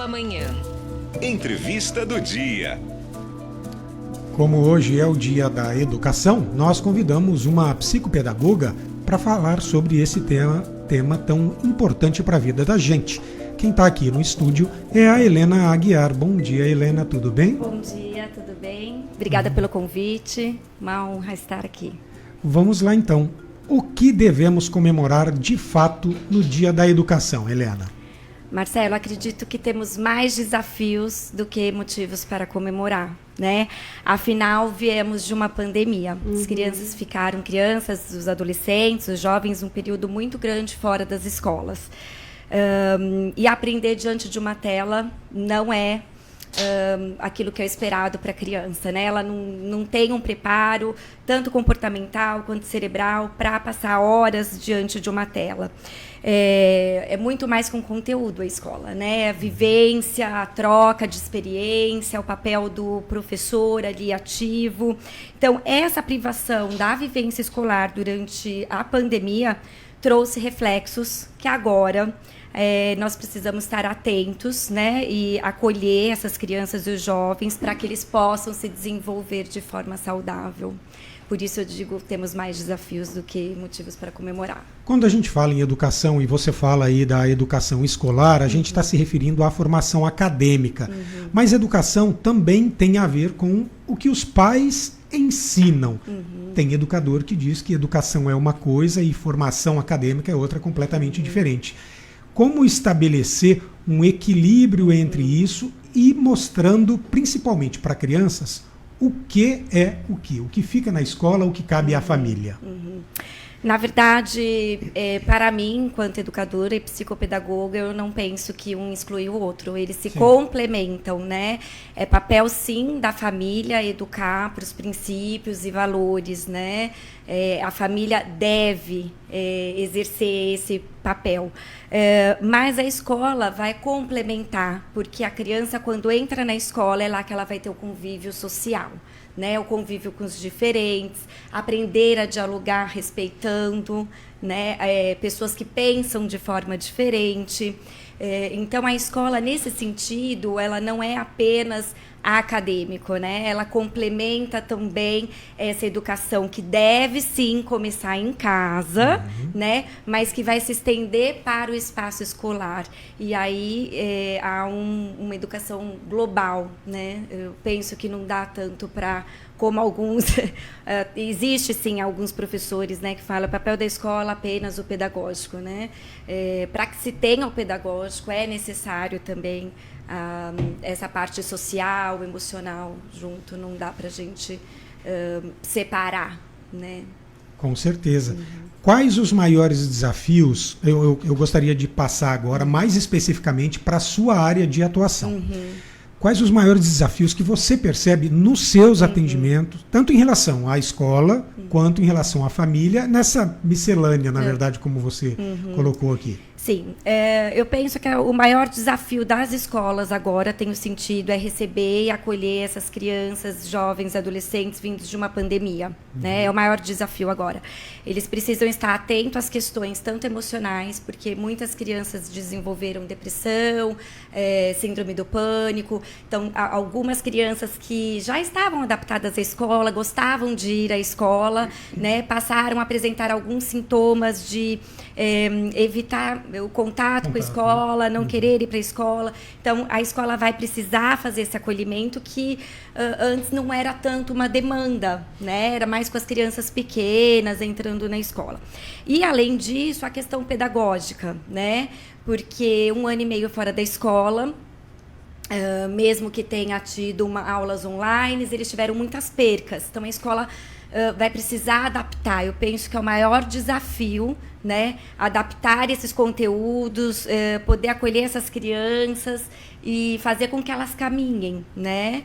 pela Manhã. Entrevista do dia. Como hoje é o Dia da Educação, nós convidamos uma psicopedagoga para falar sobre esse tema tão importante para a vida da gente. Quem está aqui no estúdio é a Helena Aguiar. Bom dia, Helena, tudo bem? Bom dia, tudo bem? Obrigada pelo convite, uma honra estar aqui. Vamos lá então. O que devemos comemorar de fato no Dia da Educação, Helena? Marcelo, acredito que temos mais desafios do que motivos para comemorar, né? Afinal, viemos de uma pandemia. As crianças, os adolescentes, os jovens, um período muito grande fora das escolas. E aprender diante de uma tela não é aquilo que é esperado para a criança, né? Ela não tem um preparo, tanto comportamental quanto cerebral, para passar horas diante de uma tela. É muito mais com conteúdo a escola, né? A vivência, a troca de experiência, o papel do professor ali ativo. Então, essa privação da vivência escolar durante a pandemia trouxe reflexos que agora nós precisamos estar atentos, né, e acolher essas crianças e os jovens para que eles possam se desenvolver de forma saudável. Por isso eu digo, temos mais desafios do que motivos para comemorar. Quando a gente fala em educação e você fala aí da educação escolar, a gente está se referindo à formação acadêmica. Mas educação também tem a ver com o que os pais ensinam. Tem educador que diz que educação é uma coisa e formação acadêmica é outra completamente diferente. Como estabelecer um equilíbrio entre isso e mostrando, principalmente para crianças, o que é o que fica na escola, o que cabe à família. Na verdade, para mim, enquanto educadora e psicopedagoga, eu não penso que um exclui o outro. Eles se complementam, né? É papel, sim, da família educar para os princípios e valores, né? A família deve exercer esse papel. Mas a escola vai complementar, porque a criança, quando entra na escola, é lá que ela vai ter o convívio social, né, o convívio com os diferentes, aprender a dialogar respeitando, né, pessoas que pensam de forma diferente. Então, a escola, nesse sentido, ela não é apenas acadêmico, né? Ela complementa também essa educação que deve, sim, começar em casa, né? Mas que vai se estender para o espaço escolar. E aí há uma educação global, né? Eu penso que não dá tanto para, como alguns... existe, sim, alguns professores, né, que falam o papel da escola apenas o pedagógico, né? Para que se tenha o pedagógico, é necessário também essa parte social, emocional junto, não dá para a gente separar, né? Com certeza. Quais os maiores desafios, eu gostaria de passar agora mais especificamente para a sua área de atuação. Quais os maiores desafios que você percebe nos seus atendimentos, tanto em relação à escola, quanto em relação à família, nessa miscelânea, na verdade, como você colocou aqui? Sim, eu penso que o maior desafio das escolas agora, tenho sentido, é receber e acolher essas crianças, jovens, adolescentes vindos de uma pandemia. Né? É o maior desafio agora. Eles precisam estar atentos às questões tanto emocionais, porque muitas crianças desenvolveram depressão, síndrome do pânico. Então, algumas crianças que já estavam adaptadas à escola, gostavam de ir à escola, né, passaram a apresentar alguns sintomas de evitar o contato com a escola, não querer ir para a escola. Então, a escola vai precisar fazer esse acolhimento que antes não era tanto uma demanda, né? Era mais com as crianças pequenas entrando na escola. E, além disso, a questão pedagógica, né? Porque 1 ano e meio fora da escola, mesmo que tenha tido aulas online, eles tiveram muitas percas. Então, a escola vai precisar adaptar. Eu penso que é o maior desafio, né? Adaptar esses conteúdos, poder acolher essas crianças e fazer com que elas caminhem, né?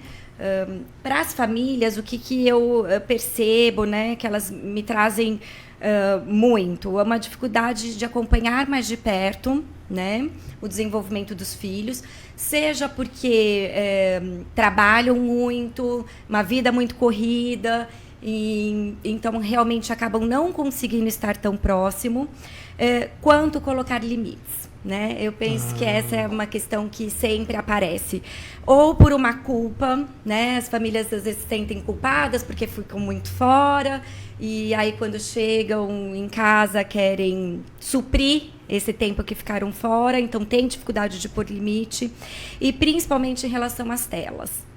Para as famílias, o que eu percebo, né? Que elas me trazem muito. É uma dificuldade de acompanhar mais de perto, né, o desenvolvimento dos filhos, seja porque trabalham muito, uma vida muito corrida, e então realmente acabam não conseguindo estar tão próximo, quanto colocar limites. né? Eu penso que essa é uma questão que sempre aparece. Ou por uma culpa, né? As famílias às vezes se sentem culpadas porque ficam muito fora, e aí quando chegam em casa querem suprir esse tempo que ficaram fora, então tem dificuldade de pôr limite, e principalmente em relação às telas.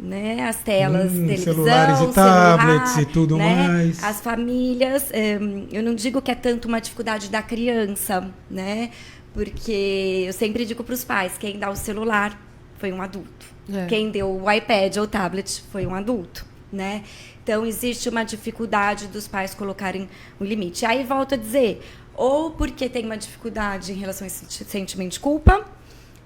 Né, as telas, televisão, celulares e tablets e tudo mais. As famílias, eu não digo que é tanto uma dificuldade da criança, né? Porque eu sempre digo para os pais, quem dá o celular foi um adulto. Quem deu o iPad ou o tablet foi um adulto, né? Então, existe uma dificuldade dos pais colocarem um limite. Aí, volto a dizer, ou porque tem uma dificuldade em relação a esse sentimento de culpa,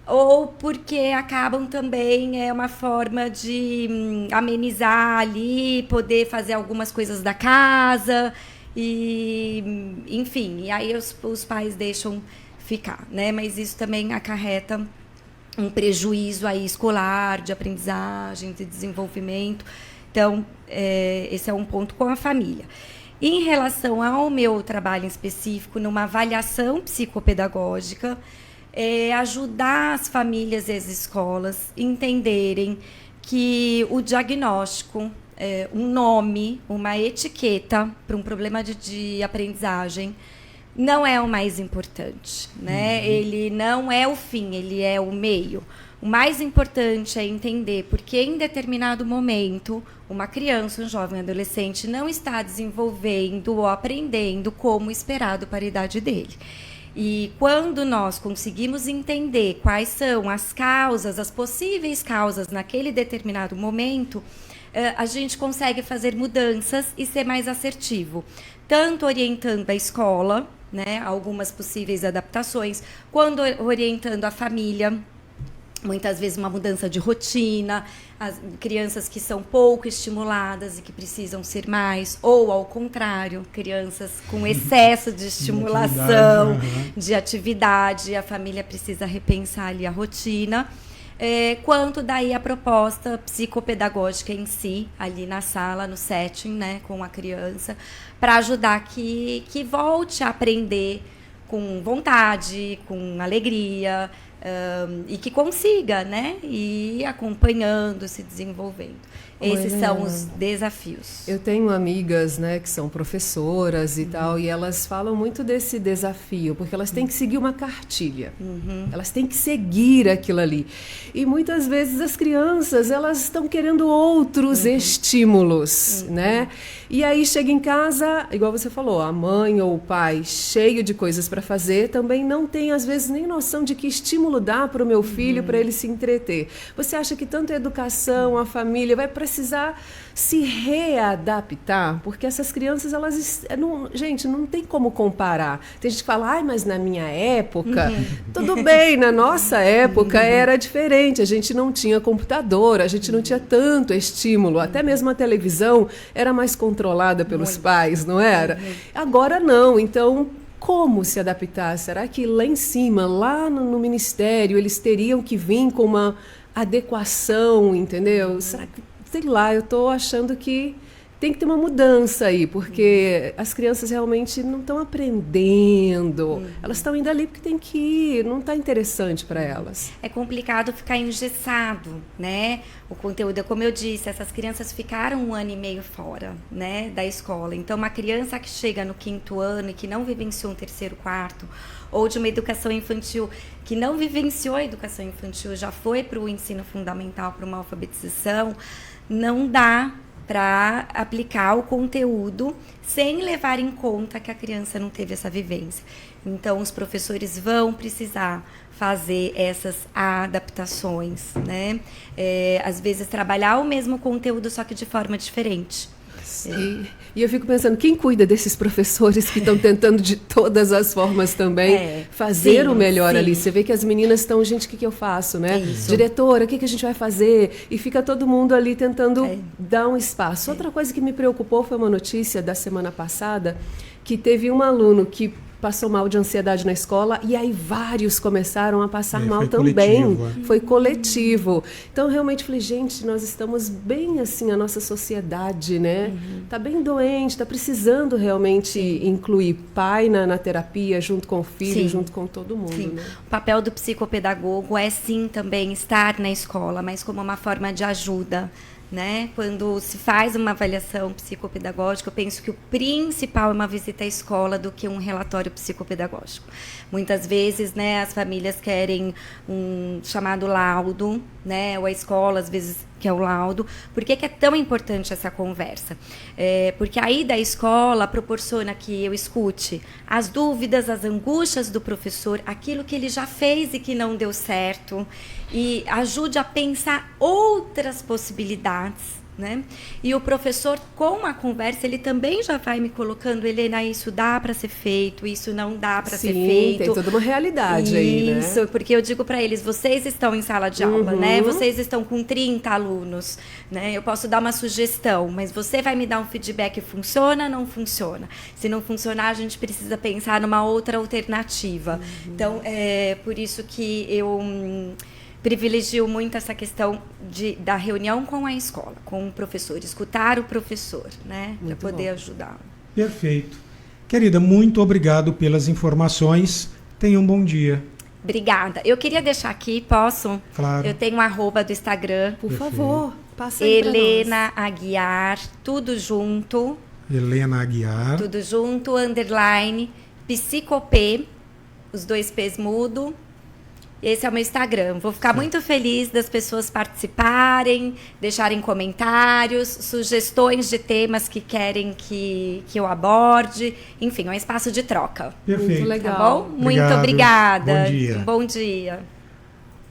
ou porque acabam também, é uma forma de amenizar ali, poder fazer algumas coisas da casa, e enfim, e aí os pais deixam ficar, né? Mas isso também acarreta um prejuízo aí escolar, de aprendizagem, de desenvolvimento. Então, esse é um ponto com a família. Em relação ao meu trabalho em específico, numa avaliação psicopedagógica, ajudar as famílias e as escolas a entenderem que o diagnóstico, um nome, uma etiqueta para um problema de aprendizagem não é o mais importante, né? Ele não é o fim, ele é o meio. O mais importante é entender porque em determinado momento uma criança, um jovem, um adolescente não está desenvolvendo ou aprendendo como esperado para a idade dele. E quando nós conseguimos entender quais são as causas, as possíveis causas naquele determinado momento, a gente consegue fazer mudanças e ser mais assertivo, tanto orientando a escola, né, algumas possíveis adaptações, quando orientando a família, muitas vezes uma mudança de rotina, as crianças que são pouco estimuladas e que precisam ser mais, ou ao contrário, crianças com excesso de estimulação, de atividade, a família precisa repensar ali a rotina. Quanto daí a proposta psicopedagógica em si, ali na sala, no setting, né, com a criança, para ajudar que volte a aprender com vontade, com alegria, e que consiga, né, ir acompanhando, se desenvolvendo. Esses são os desafios. Eu tenho amigas, né, que são professoras e tal, e elas falam muito desse desafio, porque elas têm que seguir uma cartilha. Elas têm que seguir aquilo ali. E muitas vezes as crianças, elas estão querendo outros estímulos, né? E aí chega em casa, igual você falou, a mãe ou o pai cheio de coisas para fazer, também não tem, às vezes, nem noção de que estímulo dá para o meu filho para ele se entreter. Você acha que tanto a educação, a família vai precisar se readaptar? Porque essas crianças, elas... gente, não tem como comparar. Tem gente que fala, ai, mas na minha época... Tudo bem, na nossa época era diferente. A gente não tinha computador, a gente não tinha tanto estímulo. Até mesmo a televisão era mais controlada pelos pais, não era? Agora não. Então, como se adaptar? Será que lá em cima, lá no ministério, eles teriam que vir com uma adequação, entendeu? Será que, sei lá, eu estou achando que tem que ter uma mudança aí, porque as crianças realmente não estão aprendendo. Elas estão indo ali porque tem que ir, não está interessante para elas. É complicado ficar engessado, né? O conteúdo, como eu disse, essas crianças ficaram 1 ano e meio fora, né, da escola. Então, uma criança que chega no 5º ano e que não vivenciou um 3º, 4º, ou de uma educação infantil que não vivenciou a educação infantil, já foi para o ensino fundamental, para uma alfabetização, não dá para aplicar o conteúdo sem levar em conta que a criança não teve essa vivência. Então, os professores vão precisar fazer essas adaptações, né? Às vezes, trabalhar o mesmo conteúdo, só que de forma diferente. E eu fico pensando, quem cuida desses professores que estão tentando de todas as formas também fazer o melhor ali? Você vê que as meninas estão, gente, o que eu faço, né? Diretora, o que a gente vai fazer? E fica todo mundo ali tentando dar um espaço. Outra coisa que me preocupou foi uma notícia da semana passada, que teve um aluno que passou mal de ansiedade na escola, e aí vários começaram a passar mal foi também. coletivo, Foi coletivo. Então, realmente, falei, gente, nós estamos bem assim, a nossa sociedade, né? Tá bem doente, tá precisando realmente incluir pai na terapia, junto com o filho, Sim. junto com todo mundo. Sim. Né? O papel do psicopedagogo é sim também estar na escola, mas como uma forma de ajuda. Né? Quando se faz uma avaliação psicopedagógica, eu penso que o principal é uma visita à escola do que um relatório psicopedagógico. Muitas vezes, né, as famílias querem um chamado laudo, né, ou a escola, às vezes, quer o laudo. Por que é tão importante essa conversa? Porque a ida à escola proporciona que eu escute as dúvidas, as angústias do professor, aquilo que ele já fez e que não deu certo, e ajude a pensar outras possibilidades, né? E o professor, com a conversa, ele também já vai me colocando, Helena, isso dá para ser feito, isso não dá para ser feito. Tem toda uma realidade aí, né? Isso, porque eu digo para eles, vocês estão em sala de aula, né? Vocês estão com 30 alunos, né? Eu posso dar uma sugestão, mas você vai me dar um feedback, funciona, não funciona? Se não funcionar, a gente precisa pensar numa outra alternativa. Então, é por isso que eu privilegio muito essa questão da reunião com a escola, com o professor, escutar o professor, né, para poder ajudá-lo. Perfeito. Querida, muito obrigado pelas informações. Tenha um bom dia. Obrigada. Eu queria deixar aqui, posso? Claro. Eu tenho um @ do Instagram. Por favor, passa aí pra nós. Helena Aguiar, tudo junto, Helena Aguiar. _ psicop, os 2 P's mudo. Esse é o meu Instagram. Vou ficar muito feliz das pessoas participarem, deixarem comentários, sugestões de temas que querem que eu aborde. Enfim, é um espaço de troca. Perfeito. Muito legal. Tá bom? Muito Obrigado. obrigada. Bom dia. Bom dia.